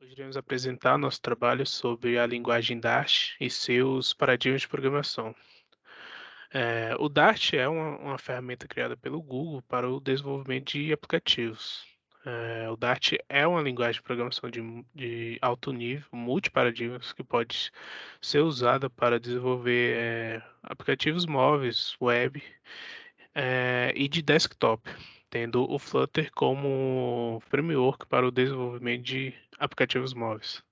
Hoje iremos apresentar nosso trabalho sobre a linguagem Dart e seus paradigmas de programação. O Dart é uma ferramenta criada pelo Google para o desenvolvimento de aplicativos. O Dart é uma linguagem de programação de alto nível, multiparadigmas, que pode ser usada para desenvolver aplicativos móveis, web e de desktop, tendo o Flutter como framework para o desenvolvimento de aplicativos móveis.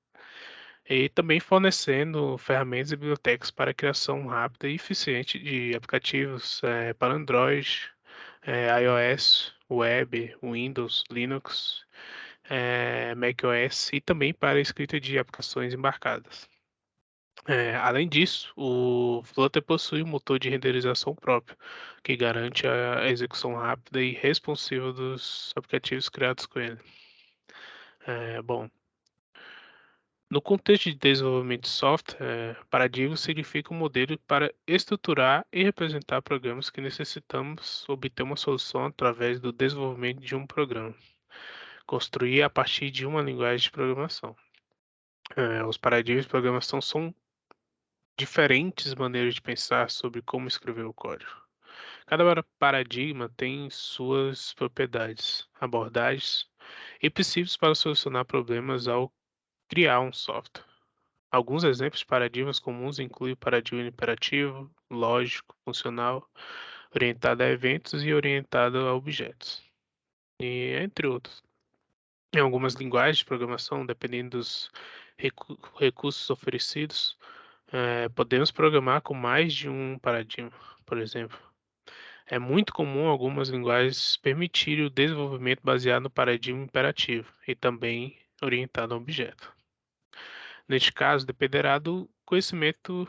E também fornecendo ferramentas e bibliotecas para a criação rápida e eficiente de aplicativos para Android, iOS, web, Windows, Linux, macOS e também para a escrita de aplicações embarcadas. Além disso, o Flutter possui um motor de renderização próprio, que garante a execução rápida e responsiva dos aplicativos criados com ele. Bom, no contexto de desenvolvimento de software, paradigma significa um modelo para estruturar e representar programas que necessitamos obter uma solução através do desenvolvimento de um programa, construir a partir de uma linguagem de programação. Os paradigmas de programação são diferentes maneiras de pensar sobre como escrever o código. Cada paradigma tem suas propriedades, abordagens e princípios para solucionar problemas ao criar um software. Alguns exemplos de paradigmas comuns incluem o paradigma imperativo, lógico, funcional, orientado a eventos e orientado a objetos, e entre outros. Em algumas linguagens de programação, dependendo dos recursos oferecidos, podemos programar com mais de um paradigma, por exemplo. É muito comum algumas linguagens permitirem o desenvolvimento baseado no paradigma imperativo e também orientado a objeto. Neste caso, dependerá do conhecimento,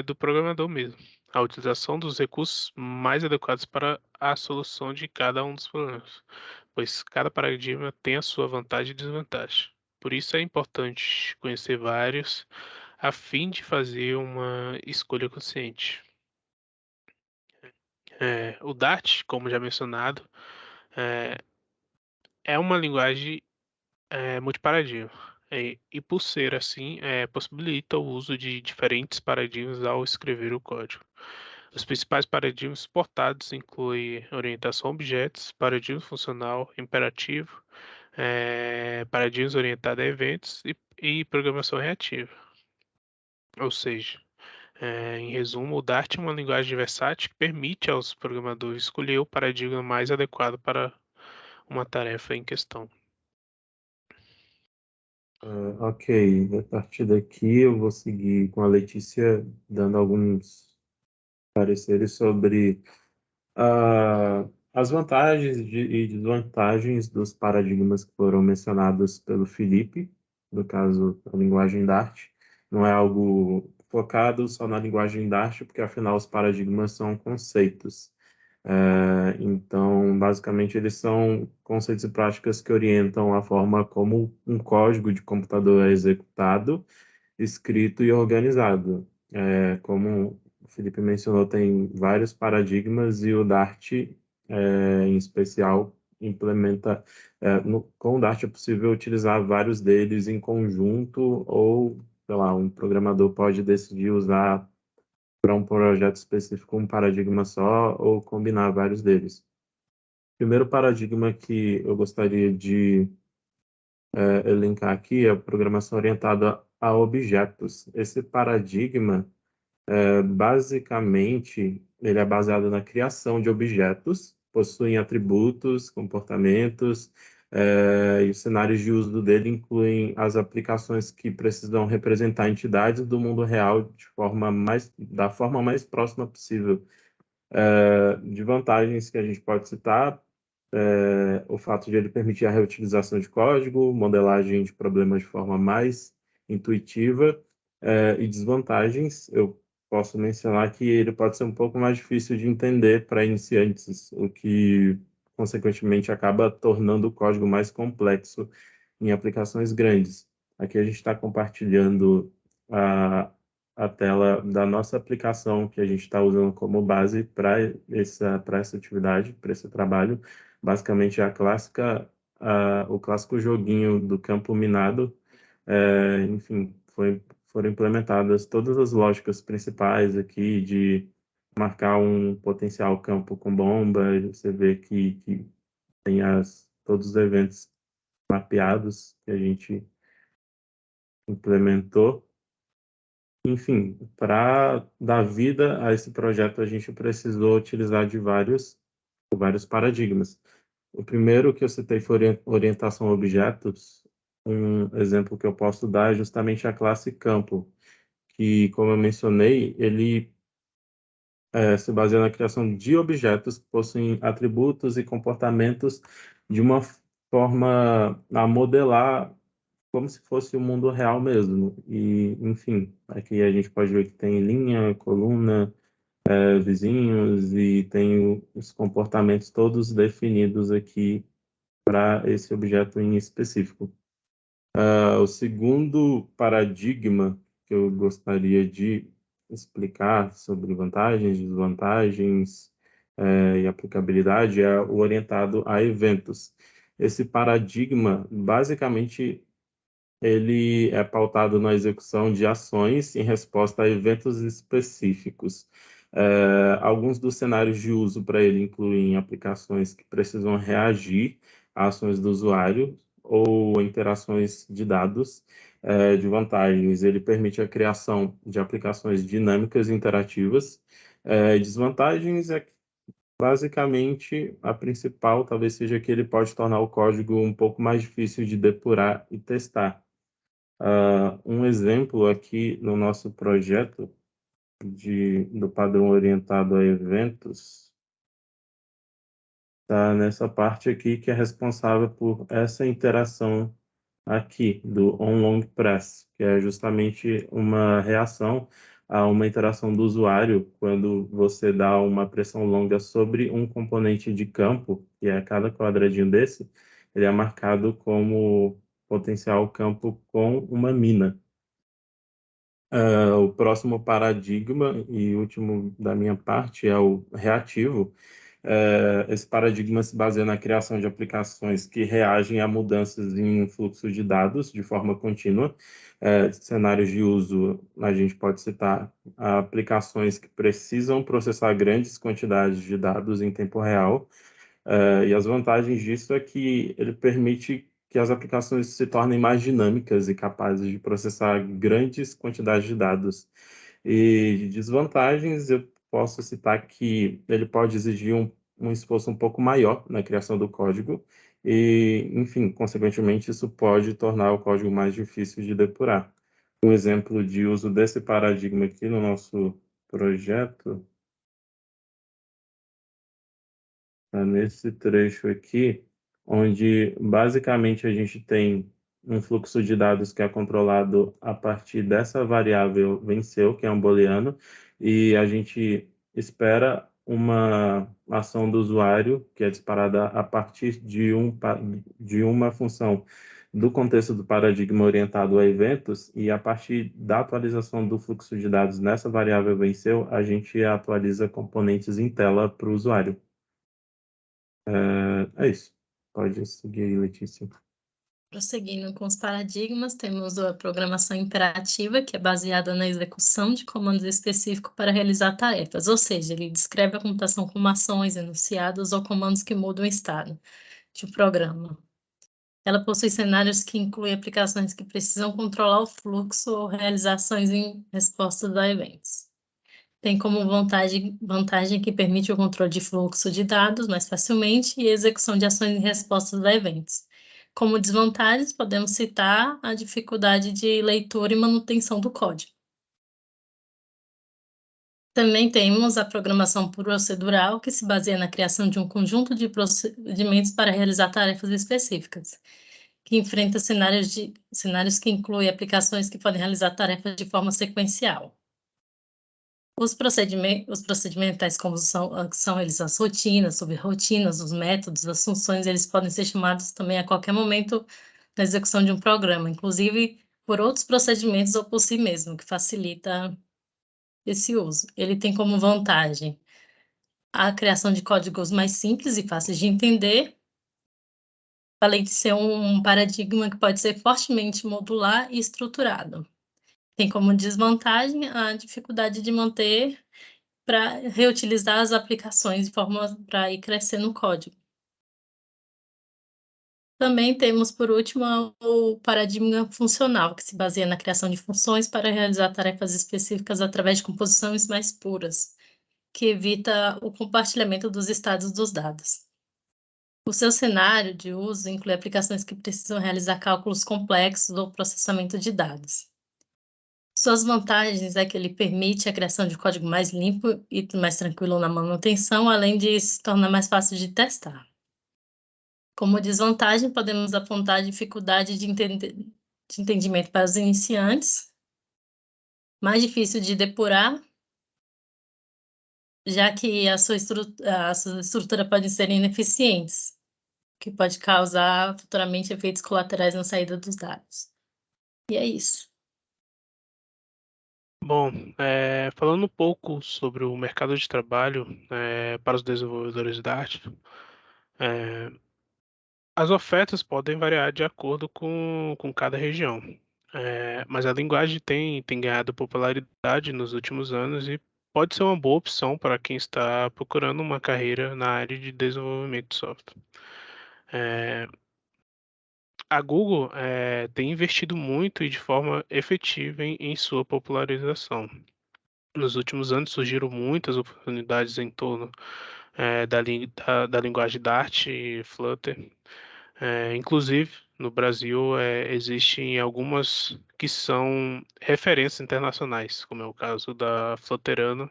do programador mesmo, a utilização dos recursos mais adequados para a solução de cada um dos problemas, pois cada paradigma tem a sua vantagem e desvantagem. Por isso é importante conhecer vários, a fim de fazer uma escolha consciente. O Dart, como já mencionado, eh, é uma linguagem multiparadigma. E por ser assim, possibilita o uso de diferentes paradigmas ao escrever o código. Os principais paradigmas suportados incluem orientação a objetos, paradigma funcional imperativo, paradigmas orientados a eventos e programação reativa. Ou seja, em resumo, o Dart é uma linguagem versátil que permite aos programadores escolher o paradigma mais adequado para uma tarefa em questão. Ok, a partir daqui eu vou seguir com a Letícia dando alguns pareceres sobre as vantagens e desvantagens dos paradigmas que foram mencionados pelo Felipe, no caso, a linguagem Dart. Não é algo focado só na linguagem Dart, porque afinal os paradigmas são conceitos. Então, basicamente, eles são conceitos e práticas que orientam a forma como um código de computador é executado, escrito e organizado. Como o Felipe mencionou, tem vários paradigmas e o Dart, em especial, implementa. Com o Dart é possível utilizar vários deles em conjunto ou, sei lá, um programador pode decidir usar para um projeto específico um paradigma só ou combinar vários deles. O primeiro paradigma que eu gostaria de elencar aqui é a programação orientada a objetos. Esse paradigma, basicamente, ele é baseado na criação de objetos, possuem atributos, comportamentos, e os cenários de uso dele incluem as aplicações que precisam representar entidades do mundo real da forma mais próxima possível. De vantagens que a gente pode citar, o fato de ele permitir a reutilização de código, modelagem de problemas de forma mais intuitiva, e desvantagens, eu posso mencionar que ele pode ser um pouco mais difícil de entender para iniciantes, o que, consequentemente, acaba tornando o código mais complexo em aplicações grandes. Aqui a gente está compartilhando a tela da nossa aplicação que a gente está usando como base para essa atividade, para esse trabalho. Basicamente, o clássico joguinho do campo minado, enfim, foram implementadas todas as lógicas principais aqui de marcar um potencial campo com bomba, e você vê que tem todos os eventos mapeados que a gente implementou. Enfim, para dar vida a esse projeto, a gente precisou utilizar de vários paradigmas. O primeiro que eu citei foi orientação a objetos. Um exemplo que eu posso dar é justamente a classe campo, que, como eu mencionei, ele se baseia na criação de objetos que possuem atributos e comportamentos de uma forma a modelar como se fosse o mundo real mesmo. E, enfim, aqui a gente pode ver que tem linha, coluna, vizinhos e tem os comportamentos todos definidos aqui para esse objeto em específico. O segundo paradigma que eu gostaria de explicar sobre vantagens, desvantagens, e aplicabilidade é o orientado a eventos. Esse paradigma, basicamente, ele é pautado na execução de ações em resposta a eventos específicos. Alguns dos cenários de uso para ele incluem aplicações que precisam reagir a ações do usuário ou interações de dados. De vantagens, ele permite a criação de aplicações dinâmicas e interativas. Desvantagens é que, basicamente, a principal talvez seja que ele pode tornar o código um pouco mais difícil de depurar e testar. Um exemplo aqui no nosso projeto do padrão orientado a eventos está nessa parte aqui que é responsável por essa interação aqui do onLongPress, que é justamente uma reação a uma interação do usuário quando você dá uma pressão longa sobre um componente de campo, que é cada quadradinho desse, ele é marcado como potencial campo com uma mina. O próximo paradigma e último da minha parte é o reativo. Esse paradigma se baseia na criação de aplicações que reagem a mudanças em um fluxo de dados de forma contínua. Cenários de uso, a gente pode citar aplicações que precisam processar grandes quantidades de dados em tempo real, e as vantagens disso é que ele permite que as aplicações se tornem mais dinâmicas e capazes de processar grandes quantidades de dados. E de desvantagens, eu posso citar que ele pode exigir um esforço um pouco maior na criação do código e, enfim, consequentemente, isso pode tornar o código mais difícil de depurar. Um exemplo de uso desse paradigma aqui no nosso projeto nesse trecho aqui, onde basicamente a gente tem um fluxo de dados que é controlado a partir dessa variável venceu, que é um booleano, e a gente espera uma ação do usuário, que é disparada a partir de uma função do contexto do paradigma orientado a eventos, e a partir da atualização do fluxo de dados nessa variável venceu, a gente atualiza componentes em tela para o usuário. É isso. Pode seguir aí, Letícia. Prosseguindo com os paradigmas, temos a programação imperativa, que é baseada na execução de comandos específicos para realizar tarefas, ou seja, ele descreve a computação como ações, enunciados ou comandos que mudam o estado de um programa. Ela possui cenários que incluem aplicações que precisam controlar o fluxo ou realizações em resposta a eventos. Tem como vantagem que permite o controle de fluxo de dados mais facilmente e execução de ações em resposta a eventos. Como desvantagens, podemos citar a dificuldade de leitura e manutenção do código. Também temos a programação procedural, que se baseia na criação de um conjunto de procedimentos para realizar tarefas específicas, que enfrenta cenários que incluem aplicações que podem realizar tarefas de forma sequencial. Os procedimentais, como são eles as rotinas, subrrotinas, os métodos, as funções, eles podem ser chamados também a qualquer momento na execução de um programa, inclusive por outros procedimentos ou por si mesmo, que facilita esse uso. Ele tem como vantagem a criação de códigos mais simples e fáceis de entender, além de ser um paradigma que pode ser fortemente modular e estruturado. Tem como desvantagem a dificuldade de manter para reutilizar as aplicações de forma para ir crescendo o código. Também temos, por último, o paradigma funcional, que se baseia na criação de funções para realizar tarefas específicas através de composições mais puras, que evita o compartilhamento dos estados dos dados. O seu cenário de uso inclui aplicações que precisam realizar cálculos complexos ou processamento de dados. Suas vantagens é que ele permite a criação de código mais limpo e mais tranquilo na manutenção, além de se tornar mais fácil de testar. Como desvantagem, podemos apontar a dificuldade de entendimento para os iniciantes, mais difícil de depurar, já que a sua estrutura pode ser ineficiente, que pode causar futuramente efeitos colaterais na saída dos dados. E é isso. Bom, falando um pouco sobre o mercado de trabalho para os desenvolvedores Dart, as ofertas podem variar de acordo com cada região, mas a linguagem tem ganhado popularidade nos últimos anos e pode ser uma boa opção para quem está procurando uma carreira na área de desenvolvimento de software. A Google tem investido muito e de forma efetiva em sua popularização. Nos últimos anos surgiram muitas oportunidades em torno da linguagem Dart e Flutter. Inclusive, no Brasil, existem algumas que são referências internacionais, como é o caso da Flutterano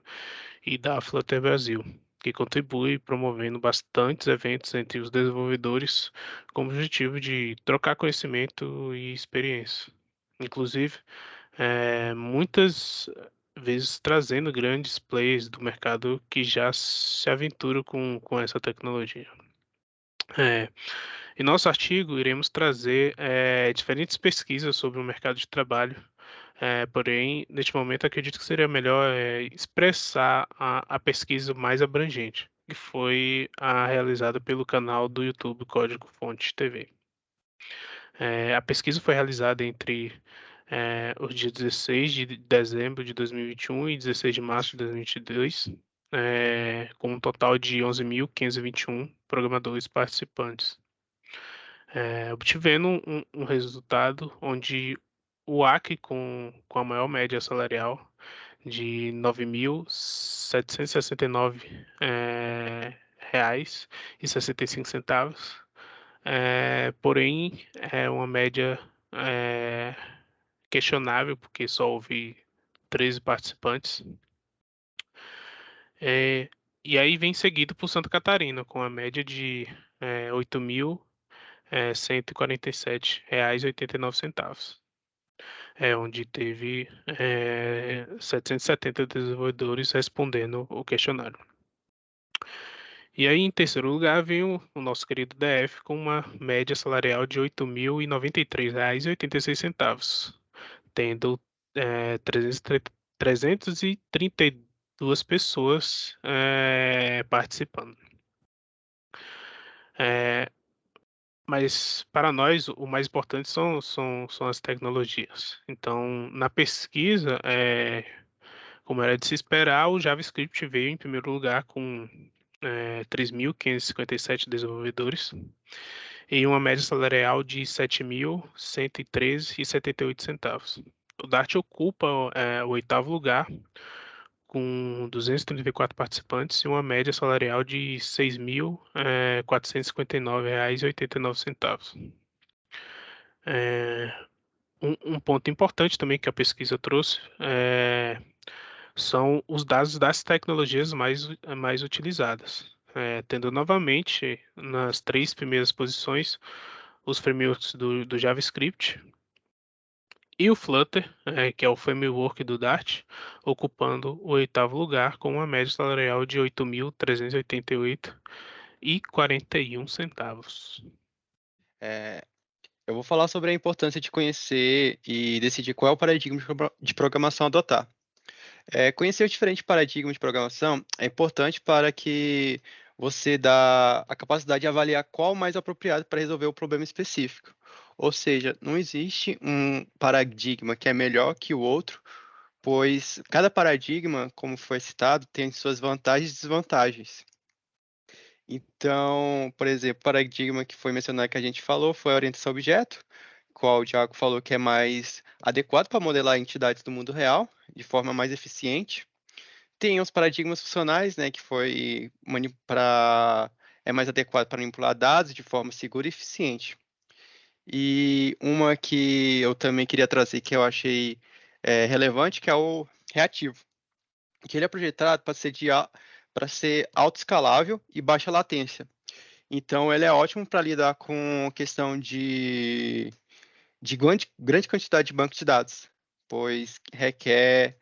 e da Flutter Brasil, que contribui promovendo bastantes eventos entre os desenvolvedores com o objetivo de trocar conhecimento e experiência. Inclusive, muitas vezes trazendo grandes players do mercado que já se aventuram com essa tecnologia. Em nosso artigo, iremos trazer diferentes pesquisas sobre o mercado de trabalho, porém, neste momento, acredito que seria melhor expressar a pesquisa mais abrangente, que foi a realizada pelo canal do YouTube Código Fonte TV. A pesquisa foi realizada entre os dias 16 de dezembro de 2021 e 16 de março de 2022, com um total de 11.521 programadores participantes, obtivendo um resultado onde o Acre com a maior média salarial de R$ 9.769 reais e 65 centavos, porém é uma média questionável, porque só houve 13 participantes. E aí vem seguido por Santa Catarina, com a média de R$ 8.147,89, onde teve 770 desenvolvedores respondendo o questionário. E aí, em terceiro lugar, vem o nosso querido DF com uma média salarial de R$ 8.093,86, tendo 332 pessoas participando. Mas para nós o mais importante são as tecnologias. Então, na pesquisa, como era de se esperar, o JavaScript veio em primeiro lugar com 3.557 desenvolvedores e uma média salarial de R$ 7.113,78 centavos. O Dart ocupa o oitavo lugar, com 234 participantes e uma média salarial de R$ 6.459,89. Um ponto importante também que a pesquisa trouxe são os dados das tecnologias mais utilizadas, tendo novamente nas 3 primeiras posições os frameworks do JavaScript e o Flutter, que é o framework do Dart, ocupando o oitavo lugar com uma média salarial de R$ 8.388,41 centavos. Eu vou falar sobre a importância de conhecer e decidir qual é o paradigma de programação a adotar. Conhecer os diferentes paradigmas de programação é importante para que você dá a capacidade de avaliar qual o mais apropriado para resolver o problema específico. Ou seja, não existe um paradigma que é melhor que o outro, pois cada paradigma, como foi citado, tem suas vantagens e desvantagens. Então, por exemplo, o paradigma que foi mencionado que a gente falou foi a orientação a objeto, qual o Thiago falou que é mais adequado para modelar entidades do mundo real de forma mais eficiente. Tem os paradigmas funcionais, né, que foi para é mais adequado para manipular dados de forma segura e eficiente. E uma que eu também queria trazer que eu achei relevante, que é o reativo, que ele é projetado para ser autoescalável e baixa latência. Então, ele é ótimo para lidar com questão de grande quantidade de banco de dados, pois requer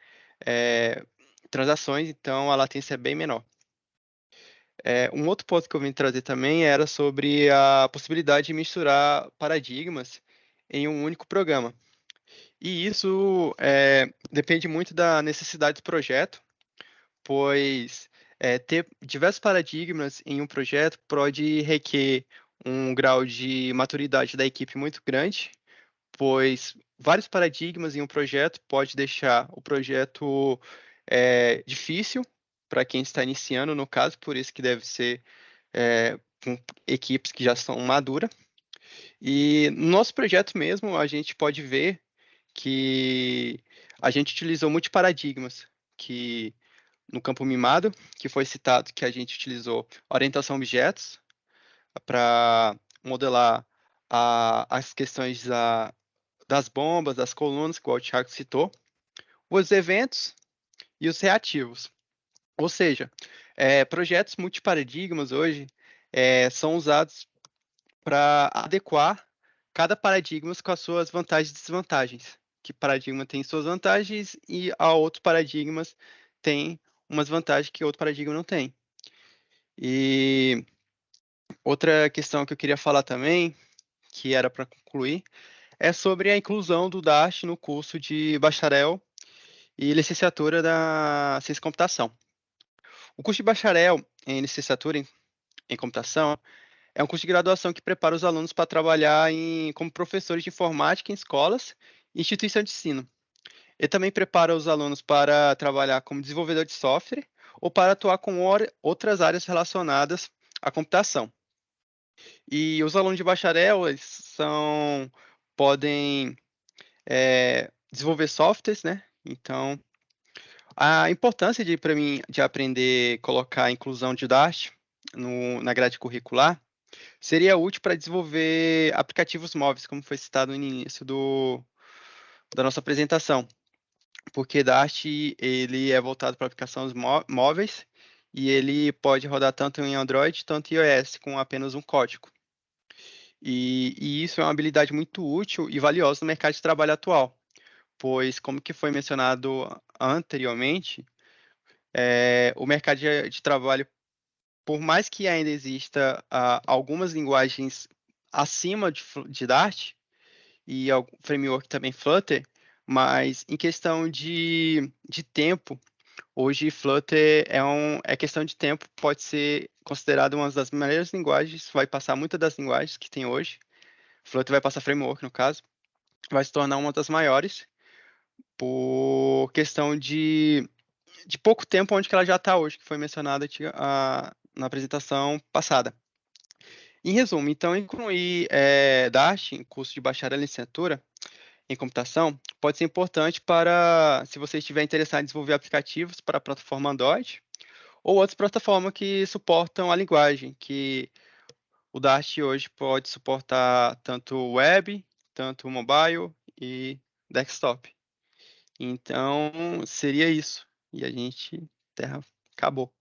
transações, então a latência é bem menor. Um outro ponto que eu vim trazer também era sobre a possibilidade de misturar paradigmas em um único programa. E isso depende muito da necessidade do projeto, pois ter diversos paradigmas em um projeto pode requer um grau de maturidade da equipe muito grande, pois vários paradigmas em um projeto pode deixar o projeto difícil para quem está iniciando, no caso, por isso que deve ser com equipes que já são maduras. E no nosso projeto mesmo, a gente pode ver que a gente utilizou multiparadigmas, que no campo mimado, que foi citado que a gente utilizou orientação a objetos para modelar as questões das bombas, das colunas, que o Thiago citou, os eventos e os reativos. Ou seja, projetos multiparadigmas hoje são usados para adequar cada paradigma com as suas vantagens e desvantagens. Que paradigma tem suas vantagens e a outros paradigmas tem umas vantagens que outro paradigma não tem. E outra questão que eu queria falar também, que era para concluir, é sobre a inclusão do DASH no curso de bacharel e licenciatura da ciência e computação. O curso de bacharel em licenciatura em computação é um curso de graduação que prepara os alunos para trabalhar como professores de informática em escolas e instituição de ensino. Ele também prepara os alunos para trabalhar como desenvolvedor de software ou para atuar com outras áreas relacionadas à computação. E os alunos de bacharel, podem desenvolver softwares, né? Então, a importância para mim de aprender colocar a inclusão de Dart na grade curricular seria útil para desenvolver aplicativos móveis, como foi citado no início da nossa apresentação, porque Dart ele é voltado para aplicações móveis e ele pode rodar tanto em Android, tanto em iOS, com apenas um código. E isso é uma habilidade muito útil e valiosa no mercado de trabalho atual, pois, como que foi mencionado anteriormente, o mercado de trabalho, por mais que ainda exista algumas linguagens acima de Dart e algum framework também Flutter, mas em questão de tempo, hoje Flutter é questão de tempo, pode ser considerado uma das melhores linguagens, vai passar muitas das linguagens que tem hoje. Flutter vai passar framework, no caso, vai se tornar uma das maiores por questão de pouco tempo onde que ela já está hoje, que foi mencionada na apresentação passada. Em resumo, então, incluir Dash em curso de bacharel e licenciatura em computação pode ser importante se você estiver interessado em desenvolver aplicativos para a plataforma Android ou outras plataformas que suportam a linguagem, que o Dash hoje pode suportar tanto web, tanto mobile e desktop. Então, seria isso. E a gente acabou.